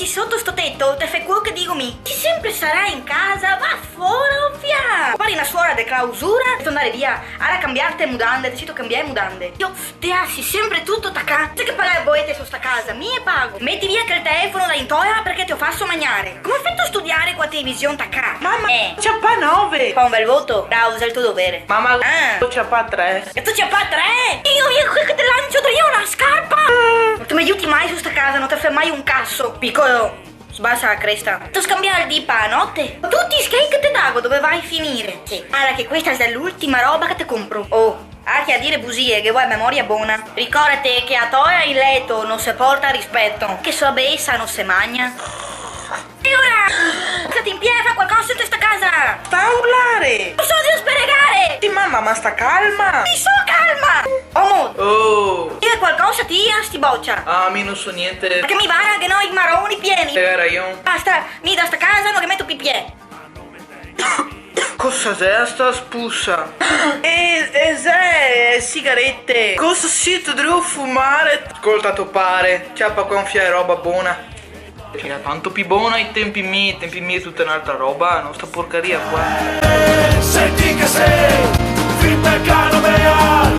sotto sto tetto, te fai quello che dico mi. Ci sempre sarai in casa, va fuori, via. Pari una suora de clausura, devo andare via. Ara cambiarte mudande, decido cambiare mudande. Io te assi sempre tutto tacca. Sai che parlare boete su sta casa, mi e pago. Metti via che il telefono da intoia perché ti ho fatto mangiare. Come hai fatto a studiare qua televisione tacca? Mamma, c'ha pa 9. Fa un bel voto, bravo, usa il tuo dovere. Mamma, c'ha pa 3. E tu c'è pa 3? Io via qui che te lancio io una scarpa. Non ti mi aiuti mai su sta casa, non ti fai mai un cazzo. Piccolo, sbassa la cresta. Tu scambiare il dip a notte? Tutti i skate che te dago, dove vai a finire? Sì. Allora che questa è l'ultima roba che te compro. Oh, anche a dire bugie, che vuoi memoria buona. Ricordati che a toia in letto non si porta rispetto. Che sua bessa non si magna. E ora? State in piedi, fa qualcosa in questa casa. Sta a urlare. Non so di spiegare. Sì, mamma, ma sta calma. Mi so calma. Omo. Oh. Dire qualcosa tia sti boccia. Ah, mi non so niente. Perché mi pare che noi marroni pieni. Era io. Basta, mi da sta casa non che metto pipì. Cosa c'è sta spussa? Sigarette. Cosa siete devo fumare? Ascolta topare. Ciappa gonfia e roba buona. Era tanto più buona ai tempi miei è tutta un'altra roba, non sta porcaria qua. Senti che sei, fin da cano